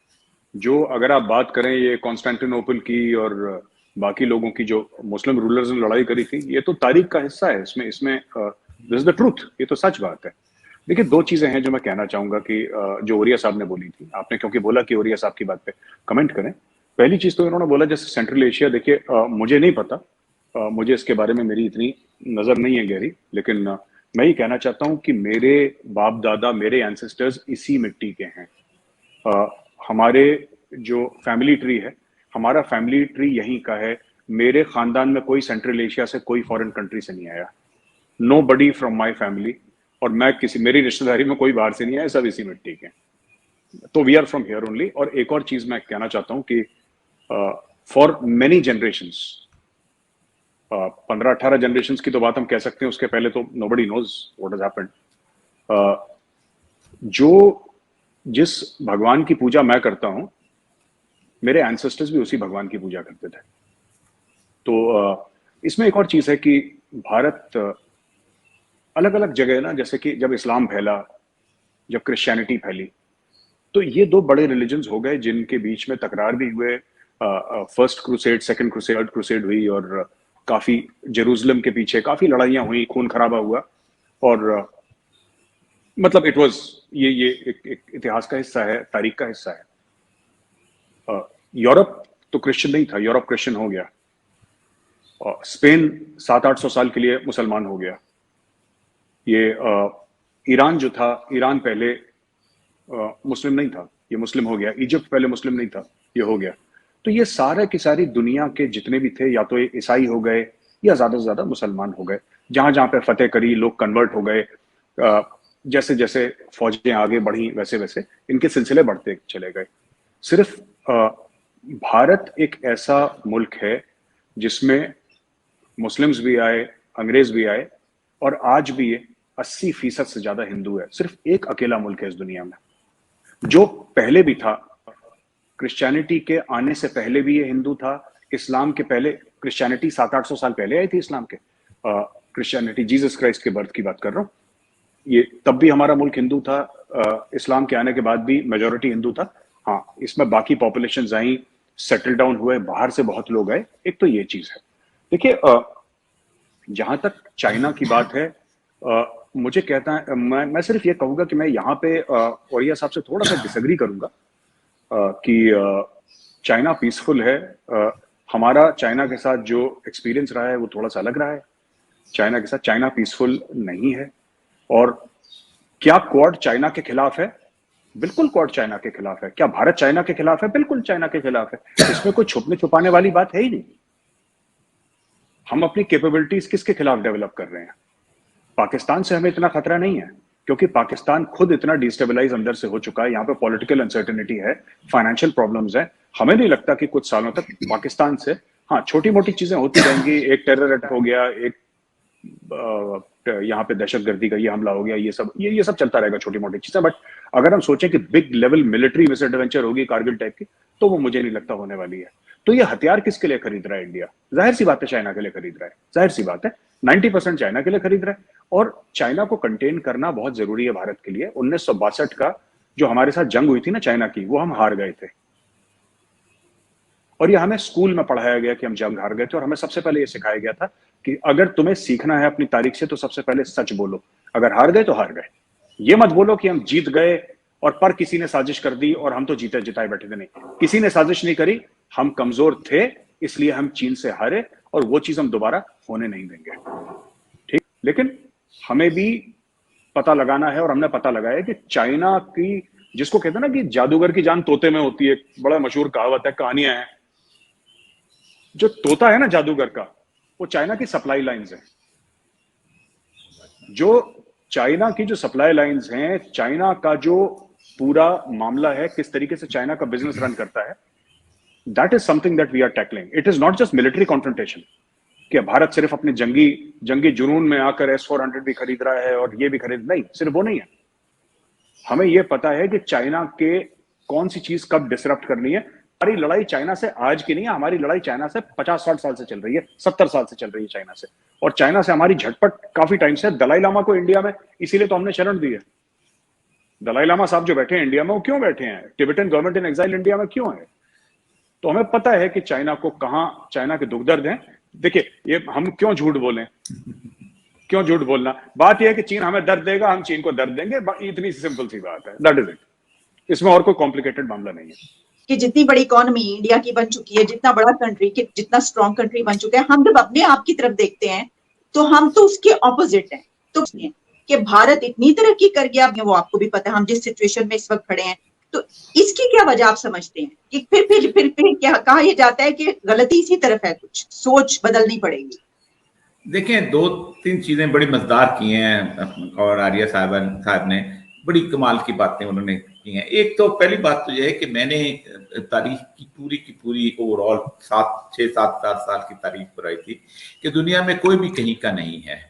जो अगर आप बात करें ये कॉन्स्टेंटिनोपल की और बाकी लोगों की, जो मुस्लिम रूलर्स ने लड़ाई करी थी, ये तो तारीख का हिस्सा है। इसमें दिस इज द ट्रूथ, ये तो सच बात है। देखिए, दो चीजें हैं जो मैं कहना चाहूंगा कि जो ओरिया साहब ने बोली थी, आपने क्योंकि बोला कि ओरिया साहब की बात पे कमेंट करें। पहली चीज तो इन्होंने बोला जैसे सेंट्रल एशिया, देखिए मुझे नहीं पता, मुझे इसके बारे में मेरी इतनी नजर नहीं है गहरी, लेकिन मैं ये कहना चाहता हूं कि मेरे बाप दादा, मेरे एंसेस्टर्स इसी मिट्टी के हैं। हमारे जो फैमिली ट्री है, हमारा फैमिली ट्री यहीं का है। मेरे खानदान में कोई सेंट्रल एशिया से, कोई फॉरेन कंट्री से नहीं आया। Nobody from my family, और मैं मेरी रिश्तेदारी में कोई बाहर से नहीं आया, सब इसी मिट्टी के। तो we are from here only. और एक और चीज मैं कहना चाहता हूं कि फॉर मेनी जनरेशंस, 15-18 जनरेशन की तो बात हम कह सकते हैं, उसके पहले तो nobody knows what has happened. जो जिस भगवान की पूजा मैं करता हूं, मेरे एंसेस्टर्स भी उसी भगवान की पूजा करते थे। तो इसमें एक और चीज है कि भारत अलग अलग जगह ना, जैसे कि जब इस्लाम फैला, जब क्रिश्चियनिटी फैली, तो ये दो बड़े रिलीजन्स हो गए जिनके बीच में तकरार भी हुए। First crusade, second crusade, third crusade हुई, और काफी जेरूसलम के पीछे काफी लड़ाइयां हुई, खून खराबा हुआ। और मतलब इट वाज ये एक इतिहास का हिस्सा है, तारीख का हिस्सा है। यूरोप तो क्रिश्चियन नहीं था, यूरोप क्रिश्चियन हो गया। स्पेन 700-800 साल के लिए मुसलमान हो गया। ये ईरान जो था, ईरान पहले मुस्लिम नहीं था, ये मुस्लिम हो गया। इजिप्ट पहले मुस्लिम नहीं था, ये हो गया। तो ये सारे की सारी दुनिया के जितने भी थे, या तो ये ईसाई हो गए या ज्यादा से ज्यादा मुसलमान हो गए। जहां जहां पे फतेह करी, लोग कन्वर्ट हो गए। जैसे जैसे फौजें आगे बढ़ी, वैसे वैसे इनके सिलसिले बढ़ते चले गए। सिर्फ भारत एक ऐसा मुल्क है जिसमें मुस्लिम्स भी आए, अंग्रेज भी आए, और आज भी ये 80% से ज्यादा हिंदू है। सिर्फ एक अकेला मुल्क है इस दुनिया में जो पहले भी था, क्रिश्चियनिटी के आने से पहले भी ये हिंदू था। इस्लाम के पहले, क्रिश्चियनिटी 700-800 साल पहले आई थी इस्लाम के। क्रिश्चियनिटी, जीसस क्राइस्ट के बर्थ की बात कर रहा हूँ, ये तब भी हमारा मुल्क हिंदू था। इस्लाम के आने के बाद भी मेजोरिटी हिंदू था। हाँ, इसमें बाकी पॉपुलेशन आई, सेटल डाउन हुए, बाहर से बहुत लोग आए। एक तो ये चीज है। देखिए, जहां तक चाइना की बात है, मुझे कहता है, मैं सिर्फ ये कहूंगा कि मैं यहाँ पे ओरिया साहब से थोड़ा सा डिसएग्री करूंगा कि चाइना पीसफुल है। हमारा चाइना के साथ जो एक्सपीरियंस रहा है वो थोड़ा सा अलग रहा है। चाइना के साथ, चाइना पीसफुल नहीं है। और क्या क्वाड चाइना के खिलाफ है? बिल्कुल क्वाड चाइना के खिलाफ है। क्या भारत चाइना के खिलाफ है? बिल्कुल चाइना के खिलाफ है। इसमें कोई छुपने छुपाने वाली बात है ही नहीं। हम अपनी कैपेबिलिटीज किसके खिलाफ डेवलप कर रहे हैं? पाकिस्तान से हमें इतना खतरा नहीं है, क्योंकि पाकिस्तान खुद इतना डिस्टेबलाइज अंदर से हो चुका है। यहाँ पे पॉलिटिकल अनसर्टेनिटी है, फाइनेंशियल प्रॉब्लम्स है। हमें नहीं लगता कि कुछ सालों तक पाकिस्तान से, हाँ छोटी मोटी चीजें होती रहेंगी, एक टेरर अटैक हो गया, एक यहाँ पे दहशतगर्दी का ये हमला हो गया, ये सब चलता रहेगा, छोटी मोटी चीजें। बट अगर हम सोचें कि बिग लेवल मिलिट्री मिसएडवेंचर होगी कारगिल टाइप की, तो वो मुझे नहीं लगता होने वाली है। तो ये हथियार किसके लिए खरीद रहा है इंडिया? जाहिर सी बात है चाइना के लिए खरीद रहा है, जाहिर सी बात है 90% चाइना के लिए खरीद रहा है। और चाइना को कंटेन करना बहुत जरूरी है भारत के लिए। 1962 का जो हमारे साथ जंग हुई थी ना चाइना की, वो हम हार गए थे, और ये हमें स्कूल में पढ़ाया गया कि हम जंग हार गए थे। और हमें सबसे पहले ये सिखाया गया था कि अगर तुम्हें सीखना है अपनी तारीख से तो सबसे पहले सच बोलो, अगर हार गए तो हार गए। ये मत बोलो कि हम जीत गए और पर किसी ने साजिश कर दी और हम तो जीते जिताए बैठे थे। नहीं, किसी ने साजिश नहीं करी, हम कमजोर थे इसलिए हम चीन से हारे, और वो चीज हम दोबारा होने नहीं देंगे। ठीक, लेकिन हमें भी पता लगाना है, और हमने पता लगाया कि चाइना की, जिसको कहते हैं ना कि जादूगर की जान तोते में होती है, बड़ा मशहूर कहावत है, कहानियां हैं। जो तोता है ना जादूगर का, वो चाइना की सप्लाई लाइंस है। जो चाइना की जो सप्लाई लाइंस हैं, चाइना का जो पूरा मामला है, किस तरीके से चाइना का बिजनेस रन करता है, that is something that we are tackling. It is not just military confrontation कि भारत सिर्फ अपने जंगी जुनून में आकर S-400 भी खरीद रहा है और ये भी खरीद, नहीं, सिर्फ वो नहीं है। हमें यह पता है कि चाइना के कौन सी चीज कब डिसरप्ट करनी है। हमारी लड़ाई चाइना से आज की नहीं है, हमारी लड़ाई चाइना से 50-60 साल से चल रही है, 70 साल से चल रही है चाइना से। और चाइना से हमारी झटपट काफी टाइम से। दलाई लामा को इंडिया में इसीलिए तो हमने शरण दी है। दलाई लामा साहब जो बैठे हैं इंडिया में, वो क्यों बैठे हैं? Tibetan government in exile India में क्यों है? तो हमें पता है कि चाइना को कहां चाइना के दुख दर्द हैं। देखिए, ये हम क्यों झूठ बोलें, क्यों झूठ बोलना? बात यह है कि चीन हमें दर्द देगा, हम चीन को दर्द देंगे, इतनी सिंपल सी बात है, दैट इज इट। इसमें और कोई कॉम्प्लिकेटेड मामला नहीं है। कि जितनी बड़ी इकोनॉमी इंडिया की बन चुकी है, जितना बड़ा कंट्री, जितना स्ट्रॉन्ग कंट्री बन चुका है, हम जब अपने आप की तरफ देखते हैं तो हम तो उसके ऑपोजिट हैं। तो कि भारत इतनी तरक्की कर गया, वो आपको भी पता है, हम जिस सिचुएशन में इस वक्त खड़े हैं, तो इसकी क्या वजह आप समझते हैं? कि फिर क्या कहा यह जाता है कि गलती इसी तरफ है, कुछ सोच बदलनी पड़ेगी। देखें, 2-3 चीजें बड़ी मजेदार की हैं और आर्या साहब ने बड़ी कमाल की बातें उन्होंने की हैं। एक तो पहली बात तो यह है कि मैंने तारीख की पूरी ओवरऑल 6-7 साल की तारीख बनाई थी कि दुनिया में कोई भी कहीं का नहीं है।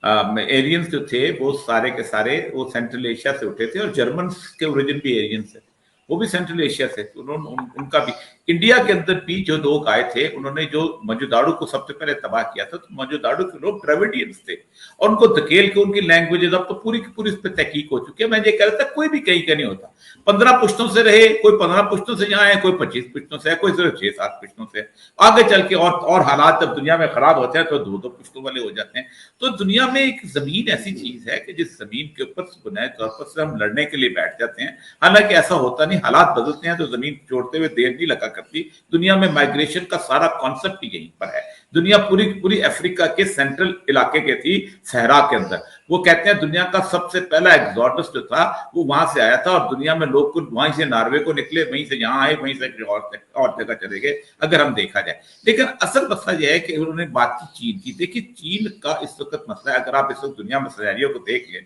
एरियंस जो थे वो सारे के सारे वो सेंट्रल एशिया से उठे थे, और जर्मन के ओरिजिन भी एरियंस है, वो भी सेंट्रल एशिया से। उनका भी इंडिया के अंदर भी जो लोग आए थे, उन्होंने जो मजुदाड़ू को सबसे पहले तबाह किया था, तो मजुदाड़ू के लोग द्रविडियंस थे, और उनको धकेल के उनकी लैंग्वेजेस अब तो पूरी की पूरी इस पर तहकीक हो चुकी है। मैं ये कह रहा था, कोई भी कहीं का नहीं होता। 15 पुश्तों से रहे, कोई 15 पुश्तों से यहाँ है, कोई 25 पुश्तों से है, कोई सिर्फ 6-7 पुश्तों से। आगे चल के और हालात जब दुनिया में खराब होते हैं तो 2-2 पुश्तों वाले हो जाते हैं। तो दुनिया में एक जमीन ऐसी चीज है कि जिस जमीन के ऊपर बुनियादी तौर पर से हम लड़ने के लिए बैठ जाते हैं। हालांकि ऐसा होता नहीं, हालात बदलते हैं तो जमीन छोड़ते हुए देर नहीं लगा करती। दुनिया में माइग्रेशन का सारा कॉन्सेप्ट ही यहीं पर है। दुनिया पूरी अफ्रीका के सेंट्रल इलाके के थी, सहरा के अंदर। वो कहते हैं दुनिया का सबसे पहला एग्जॉडस जो था वो वहां से आया था, और दुनिया में लोग कुछ वहीं से नॉर्वे को निकले, वहीं से यहाँ आए, वहीं से और जगह चले गए, अगर हम देखा जाए। लेकिन असल मसला यह है कि उन्होंने बात की चीन की। देखिए, चीन का इस वक्त मसला है, अगर आप इस वक्त दुनिया में सिनेरियो को देख लें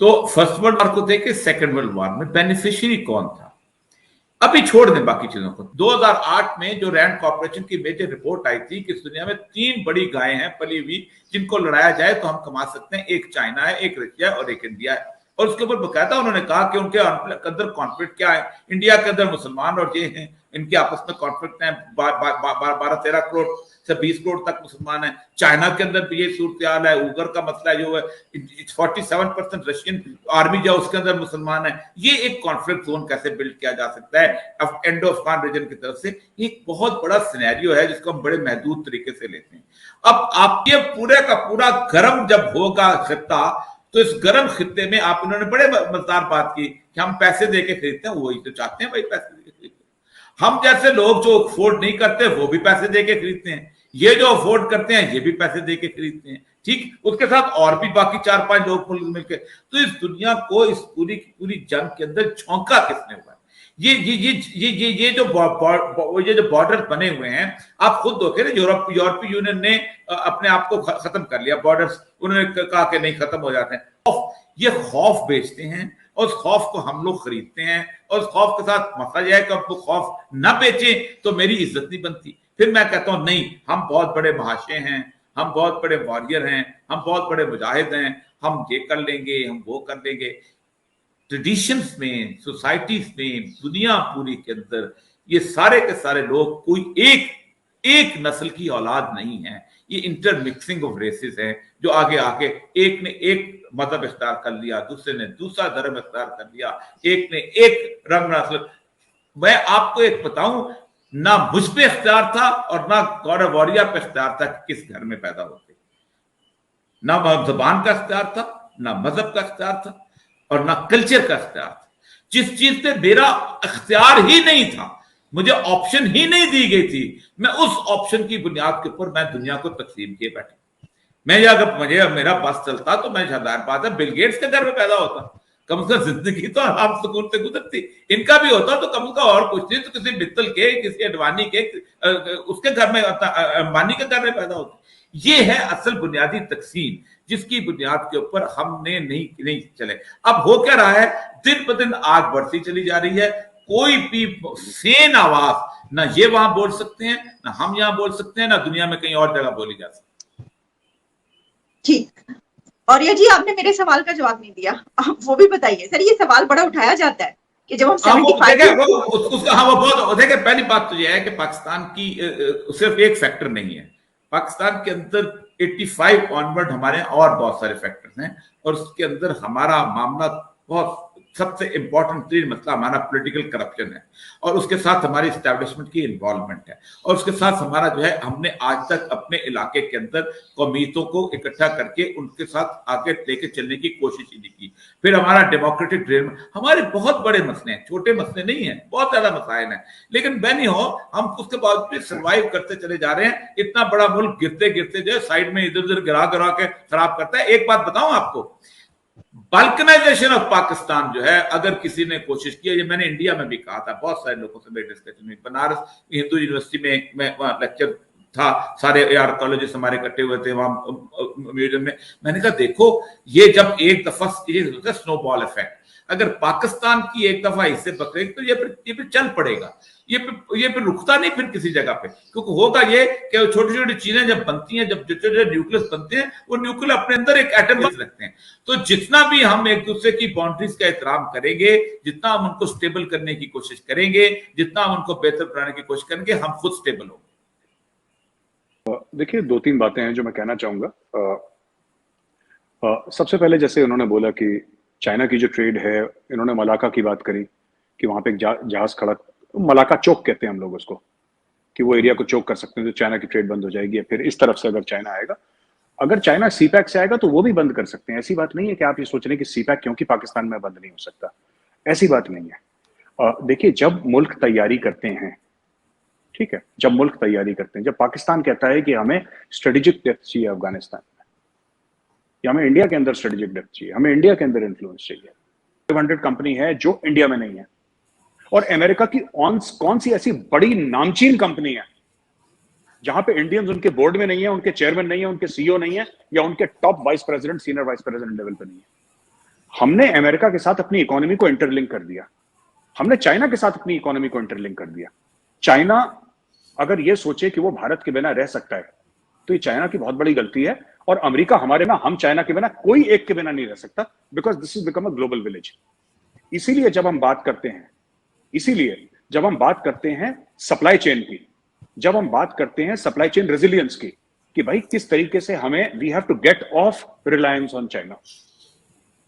तो फर्स्ट वर्ल्ड वॉर को देखे, सेकेंड वर्ल्ड वॉर में बेनिफिशियरी कौन था? अभी छोड़ दें बाकी चीजों को। 2008 में जो रैंड कॉर्पोरेशन की मेजर रिपोर्ट आई थी कि इस दुनिया में 3 बड़ी गायें हैं पली हुई, जिनको लड़ाया जाए तो हम कमा सकते हैं। एक चाइना है, एक रशिया और एक इंडिया है। और उसके ऊपर बकायदा उन्होंने कहा कि उनके अंदर कॉन्फ्लिक्ट क्या है। इंडिया के अंदर मुसलमान और ये हैं, इनके आपस में कॉन्फ्लिक्ट है। 12-13 करोड़ से 20 करोड़ तक मुसलमान है। चाइना के अंदर भी ये सूरत हाल है। उगर का मसला जो है, 47% रशियन आर्मी जो उसके अंदर मुसलमान है। ये एक कॉन्फ्लिक्ट जोन कैसे बिल्ड किया जा सकता है इंडो अफगान रीजन की तरफ से? एक बहुत बड़ा सिनेरियो है जिसको हम बड़े महदूद तरीके से लेते हैं। अब आप ये पूरे का पूरा गर्म जब होगा खित्ता, तो इस गर्म खित्ते में आप इन्होंने बड़े मजेदार बात की कि हम पैसे देके खरीदते हैं। वही तो चाहते हैं भाई, पैसे देके खरीदते हैं। हम जैसे लोग जो अफोर्ड नहीं करते वो भी पैसे देके खरीदते हैं, ये जो अफोर्ड करते हैं ये भी पैसे देके खरीदते हैं। ठीक, उसके साथ और भी बाकी 4-5 लोग मिलकर। तो इस दुनिया को इस पूरी जंग के अंदर झोंका किसने हुआ? ये जो बॉर्डर बने हुए हैं, आप खुद देखिए ना, यूरोपीय यूनियन ने अपने आप को खत्म कर लिया बॉर्डर्स, उन्होंने कहा कि नहीं खत्म हो जाते हैं। ये खौफ बेचते हैं और उस खौफ को हम लोग खरीदते हैं, और उस खौफ के साथ मसला यह है कि आपको खौफ ना बेचें तो मेरी इज्जत नहीं बनती। फिर मैं कहता हूं नहीं, हम बहुत बड़े महाशय हैं, हम बहुत बड़े वॉरियर हैं, हम बहुत बड़े मुजाहिद हैं, हम ये कर लेंगे, हम वो कर लेंगे। ट्रेडिशंस में, सोसाइटीज में, दुनिया पूरी के अंदर ये सारे के सारे लोग कोई एक नस्ल की औलाद नहीं है, ये इंटरमिक्सिंग ऑफ रेसेस है, जो आगे आके एक ने एक मजहब इख्तियार कर लिया, दूसरे ने दूसरा धर्म इख्तियार कर लिया, एक ने एक रंग नस्ल। मैं आपको एक बताऊं, ना मुझ पे इख्तियार था और ना गौरव वॉरिया पे इख्तियार था कि किस घर में पैदा होते, ना जबान का इख्तियार था, ना मजहब का इख्तियार था और ना कल्चर का इख्तियार था। जिस चीज पे मेरा इख्तियार ही नहीं था, मुझे ऑप्शन ही नहीं दी गई थी, मैं उस ऑप्शन की बुनियाद के ऊपर मैं दुनिया को तकसीम किए बैठा। मैं अगर मुझे मेरा बस चलता तो मैं शानदार बात है बिल गेट्स के घर में पैदा होता, कम से कम जिंदगी तो आराम सुकून से गुजरती। इनका भी होता तो कम से कम और कुछ नहीं तो किसी मित्तल के, किसी अडवाणी के, उसके घर में, अंबानी के घर में पैदा होता। ये है असल बुनियादी तकसीम, जिसकी बुनियाद के ऊपर हमने नहीं चले। अब हो क्या रहा है, दिन ब दिन आग बढ़ती चली जा रही है। कोई भी सेन आवाज ना ये वहां बोल सकते हैं, ना हम यहां बोल सकते हैं, ना दुनिया में कहीं और जगह बोली जा सकती। ठीक, और ये जी आपने मेरे सवाल का जवाब नहीं दिया, आप वो भी बताइए सर। ये सवाल बड़ा उठाया जाता है कि जब हम 75 हाँ वो बहुत देखिए, पहली बात तो यह है कि पाकिस्तान की सिर्फ एक फैक्टर नहीं है, पाकिस्तान के अंदर 85 ऑनवर्ड हमारे और बहुत सारे फैक्टर्स हैं, और उसके अंदर हमारा मामला बहुत सबसे इंपॉर्टेंट तीन मसला हमारा पॉलिटिकल करप्शन है, और उसके साथ हमारी एस्टैब्लिशमेंट की इन्वॉल्वमेंट है, और उसके साथ हमारा जो है, हमने आज तक अपने इलाके के अंदर कौमियतों को इकट्ठा करके उनके साथ आगे लेके चलने की कोशिश ही नहीं की। फिर हमारा डेमोक्रेटिक ड्रीम, हमारे बहुत बड़े मसले हैं, छोटे मसले नहीं है, बहुत ज्यादा मसाइल हैं, लेकिन बैनी हो हम उसके बाद भी सर्वाइव करते चले जा रहे हैं। इतना बड़ा मुल्क गिरते गिरते जो है साइड में इधर उधर गिरा के खराब करता है। एक बात बताऊं आपको, बल्कनाइजेशन ऑफ पाकिस्तान जो है, अगर किसी ने कोशिश की है, ये मैंने इंडिया में भी कहा था, बहुत सारे लोगों से मेरे डिस्कशन में, बनारस हिंदू यूनिवर्सिटी में मैं वहां लेक्चर था, सारे AR कॉलेजेस हमारे इकट्ठे हुए थे वहां म्यूजियम में। मैंने कहा देखो, ये जब एक दफा स्नोबॉल इफेक्ट, अगर पाकिस्तान की एक दफा इससे पकड़े तो ये फिर चल पड़ेगा, ये फिर रुकता नहीं फिर किसी जगह पे। क्योंकि होगा ये कि छोटी छोटी चीजें जब बनती हैं, जब छोटे न्यूक्लियस बनते हैं, वो न्यूक्लियस अपने अंदर एक एटम रखते हैं। तो जितना भी हम एक दूसरे की बाउंड्रीज का एहतराम करेंगे, जितना हम उनको स्टेबल करने की कोशिश करेंगे, जितना हम उनको बेहतर बनाने की कोशिश करेंगे, हम खुद स्टेबल होंगे। देखिए, दो तीन बातें हैं जो मैं कहना चाहूंगा। सबसे पहले, जैसे उन्होंने बोला कि चाइना की जो ट्रेड है, इन्होंने मलाका की बात करी कि वहां पे एक जहाज खड़ा, मलाका चौक कहते हैं हम लोग उसको, कि वो एरिया को चौक कर सकते हैं तो चाइना की ट्रेड बंद हो जाएगी। फिर इस तरफ से अगर चाइना आएगा, अगर चाइना सीपैक से आएगा तो वो भी बंद कर सकते हैं। ऐसी बात नहीं है कि आप ये सोच रहे हैं कि सीपैक क्योंकि पाकिस्तान में बंद नहीं हो सकता, ऐसी बात नहीं है। देखिए, जब मुल्क तैयारी करते हैं, ठीक है, जब मुल्क तैयारी करते हैं, जब पाकिस्तान कहता है कि हमें स्ट्रेटेजिक डेप्थ चाहिए अफगानिस्तान में, या हमें इंडिया के अंदर स्ट्रेटेजिक डेप्थ चाहिए, हमें इंडिया के अंदर इन्फ्लुएंस चाहिए, 500 कंपनी है जो इंडिया में नहीं है, और अमेरिका की कौन सी ऐसी बड़ी नामचीन कंपनी है जहां पे इंडियंस उनके बोर्ड में नहीं है, उनके चेयरमैन नहीं है, उनके CEO नहीं है, या उनके top vice president, senior vice president level पे नहीं है। हमने अमेरिका के साथ अपनी इकोनॉमी को इंटरलिंक कर दिया, हमने चाइना के साथ अपनी इकोनॉमी को इंटरलिंक कर दिया। चाइना अगर ये सोचे कि वो भारत के बिना रह सकता है तो ये चाइना की बहुत बड़ी गलती है, और अमेरिका हमारे ना, हम चाइना के बिना, कोई एक के बिना नहीं रह सकता, because this is become a global village. इसीलिए जब हम बात करते हैं सप्लाई चेन की, जब हम बात करते हैं सप्लाई चेन रेजिलियंस की, कि भाई किस तरीके से हमें, we have to get off reliance on China,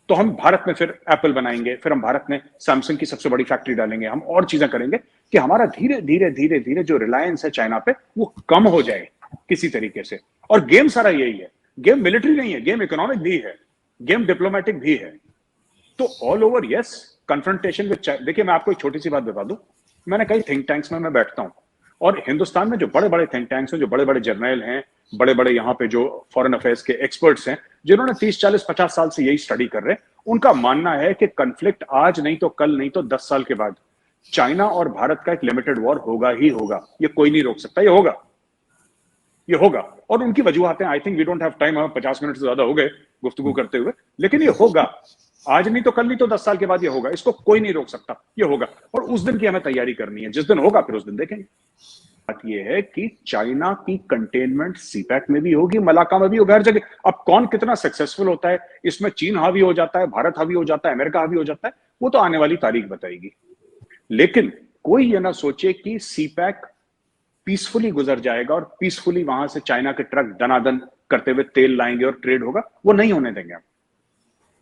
तो हम भारत में फिर एप्पल बनाएंगे, फिर हम भारत में सैमसंग की सबसे बड़ी फैक्ट्री डालेंगे, हम और चीजें करेंगे कि हमारा धीरे धीरे जो रिलायंस है चाइना पे वो कम हो जाए किसी तरीके से। और गेम सारा यही है, गेम मिलिट्री नहीं है, गेम इकोनॉमिक भी है, गेम डिप्लोमेटिक भी है। तो all over yes, confrontation with China. देखिए, मैं आपको एक छोटी सी बात बता दूं, मैंने कई थिंक टैंक्स में मैं बैठता हूं, और हिंदुस्तान में जो बड़े बड़े थिंक टैंक्स हैं, जो बड़े बड़े जर्नल हैं, बड़े बड़े यहाँ पे जो फॉरेन अफेयर्स के एक्सपर्ट्स हैं, जिन्होंने 30, 40, 50 साल से यही स्टडी कर रहे हैं, उनका मानना है कि कन्फ्लिक्ट आज नहीं तो कल नहीं तो 10 साल के बाद चाइना और भारत का एक लिमिटेड वॉर होगा ही होगा, ये कोई नहीं रोक सकता, ये होगा। और उनकी वजूहतें, I think we don't have time, हमें 50 मिनट से ज्यादा हो गए गुफ्तगू करते हुए, लेकिन ये होगा। आज नहीं तो कल, नहीं तो 10 साल के बाद ये होगा, इसको कोई नहीं रोक सकता, ये होगा। और उस दिन की हमें तैयारी करनी है, जिस दिन होगा फिर उस दिन देखेंगे। बात यह है कि चाइना की कंटेनमेंट सीपैक में भी होगी, मलाका में भी होगी, हर जगह। अब कौन कितना सक्सेसफुल होता है, इसमें चीन हावी हो जाता है, भारत हावी हो जाता है, अमेरिका हावी हो जाता है, वो तो आने वाली तारीख बताएगी। लेकिन कोई ये ना सोचे कि सीपैक पीसफुली गुजर जाएगा और पीसफुली वहां से चाइना के ट्रक दनादन करते हुए तेल लाएंगे और ट्रेड होगा, वो नहीं होने देंगे हम।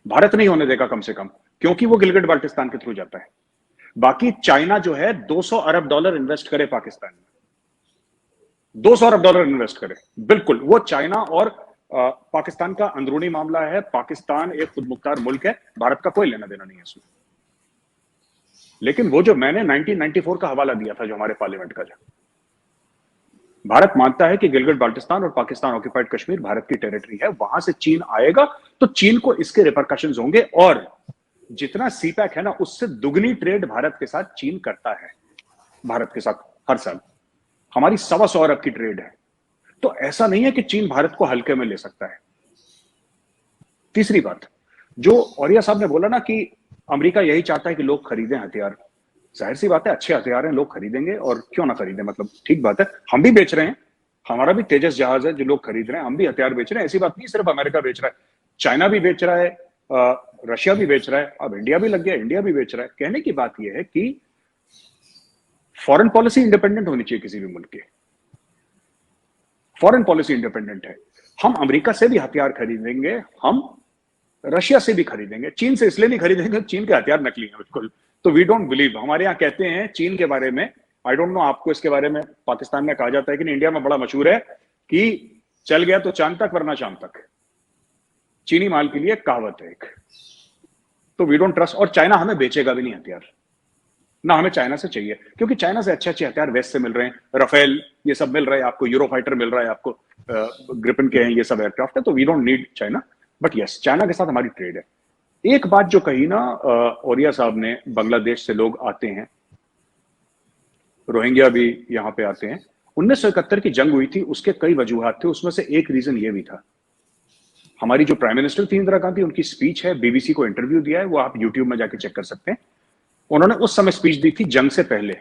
भारत नहीं होने देगा कम से कम, क्योंकि वो गिलगिट बाल्टिस्तान के थ्रू जाता है। बाकी चाइना जो है 200 अरब डॉलर इन्वेस्ट करे पाकिस्तान में, 200 अरब डॉलर इन्वेस्ट करे, बिल्कुल। वो चाइना और पाकिस्तान का अंदरूनी मामला है। पाकिस्तान एक खुद मुख्तार मुल्क है, भारत का कोई लेना देना नहीं है इसमें। लेकिन वो जो मैंने 1994 का हवाला दिया था, जो हमारे पार्लियामेंट का, जो भारत मानता है कि गिलगिट बाल्टिस्तान और पाकिस्तान ऑक्यूपाइड कश्मीर भारत की टेरिटरी है, वहां से चीन आएगा तो चीन को इसके रिपरकशंस होंगे। और जितना सीपैक है ना, उससे दुगनी ट्रेड भारत के साथ चीन करता है, भारत के साथ हर साल हमारी 125 अरब की ट्रेड है। तो ऐसा नहीं है कि चीन भारत को हल्के में ले सकता है। तीसरी बात, जो औरिया साहब ने बोला ना कि अमेरिका यही चाहता है कि लोग खरीदें हथियार, जाहिर सी बात है, अच्छे हथियार हैं, लोग खरीदेंगे, और क्यों ना खरीदें, मतलब ठीक बात है। हम भी बेच रहे हैं, हमारा भी तेजस जहाज है जो लोग खरीद रहे हैं, हम भी हथियार बेच रहे हैं। ऐसी बात नहीं सिर्फ अमेरिका बेच रहा है, चाइना भी बेच रहा है, रशिया भी बेच रहा है, अब इंडिया भी लग गया, इंडिया भी बेच रहा है। कहने की बात यह है कि फॉरेन पॉलिसी इंडिपेंडेंट होनी चाहिए किसी भी मुल्क की। फॉरेन पॉलिसी इंडिपेंडेंट है, हम अमेरिका से भी हथियार खरीदेंगे, हम रशिया से भी खरीदेंगे, चीन से इसलिए नहीं खरीदेंगे, चीन के हथियार नकली हैं बिल्कुल। तो वी डोंट बिलीव, हमारे यहाँ कहते हैं चीन के बारे में, आई डोंट नो आपको इसके बारे में पाकिस्तान में कहा जाता है कि नहीं, इंडिया में बड़ा मशहूर है कि चल गया तो चांद तक वरना शाम तक, चीनी माल के लिए कहावत है एक। तो वी डोंट ट्रस्ट, और चाइना हमें बेचेगा भी नहीं हथियार, ना हमें चाइना से चाहिए, क्योंकि चाइना से अच्छे अच्छे हथियार वेस्ट से मिल रहे हैं, राफेल ये सब मिल रहा है आपको, यूरो फाइटर मिल रहा है आपको, ग्रिफिन के हैं, ये सब एयरक्राफ्ट है। तो we don't need China, but yes China के साथ हमारी ट्रेड है। एक बात जो कही ना औरिया साहब ने, बांग्लादेश से लोग आते हैं, रोहिंग्या भी यहां पे आते हैं। 1971 की जंग हुई थी, उसके कई वजूहात थे, उसमें से एक रीजन ये भी था, हमारी जो प्राइम मिनिस्टर थी इंदिरा गांधी, उनकी स्पीच है, बीबीसी को इंटरव्यू दिया है, वो आप यूट्यूब में जाके चेक कर सकते हैं। उन्होंने उस समय स्पीच दी थी जंग से पहले,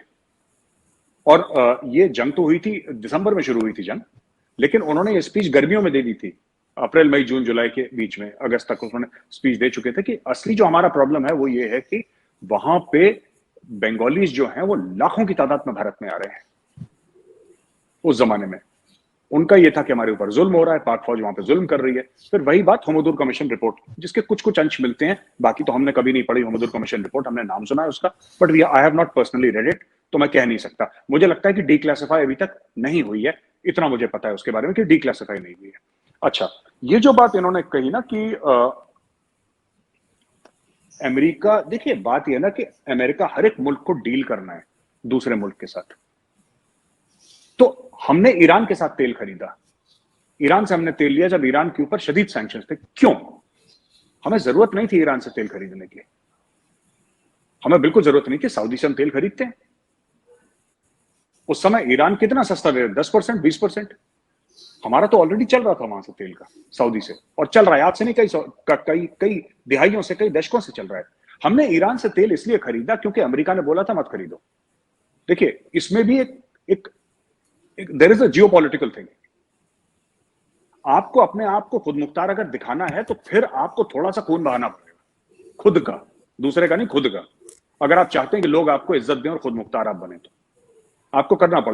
और ये जंग तो हुई थी दिसंबर में शुरू हुई थी जंग, लेकिन उन्होंने ये स्पीच गर्मियों में दे दी थी, अप्रैल मई जून जुलाई के बीच में, अगस्त तक उन्होंने स्पीच दे चुके थे कि असली जो हमारा प्रॉब्लम है वो ये है कि वहां पे बंगालीज जो हैं वो लाखों की तादाद में भारत में आ रहे हैं। उस जमाने में उनका ये था कि हमारे ऊपर जुल्म हो रहा है, पाक फौज वहां पे जुल्म कर रही है। फिर वही बात होमोदूर कमीशन रिपोर्ट, जिसके कुछ कुछ अंश मिलते हैं, बाकी तो हमने कभी नहीं पढ़ी होमोदूर कमीशन रिपोर्ट, हमने नाम सुना है उसका, but I have not personally read it, तो मैं कह नहीं सकता। मुझे लगता है कि डीक्लासिफाई अभी तक नहीं हुई है, इतना मुझे पता है उसके बारे में कि डीक्लासिफाई नहीं हुई है। अच्छा, ये जो बात इन्होंने कही ना कि अमेरिका, देखिए बात यह ना कि अमेरिका हर एक मुल्क को डील करना है दूसरे मुल्क के साथ। तो हमने ईरान के साथ तेल खरीदा, ईरान से हमने तेल लिया जब ईरान के ऊपर शदीद सैंक्शंस थे। क्यों? हमें जरूरत नहीं थी ईरान से तेल खरीदने की, हमें बिल्कुल जरूरत नहीं थी। सऊदी से हम तेल खरीदते हैं, उस समय ईरान कितना सस्ता दे रहा, 10% 20%, हमारा तो ऑलरेडी चल रहा था वहां से तेल का, सऊदी से, और चल रहा है आज से नहीं, कई दिहाइयों से, कई दशकों से चल रहा है। हमने ईरान से तेल इसलिए खरीदा क्योंकि अमेरिका ने बोला था मत खरीदो। देखिए इसमें भी एक there is a geopolitical thing. आपको अपने आप को खुद मुख्तार अगर दिखाना है तो फिर आपको थोड़ा सा खून बहाना पड़ेगा, खुद का, दूसरे का नहीं, खुद का। अगर आप चाहते हैं कि लोग आपको इज्जत दें और खुद मुख्तार आप बने, तो आपको करना पड़ेगा।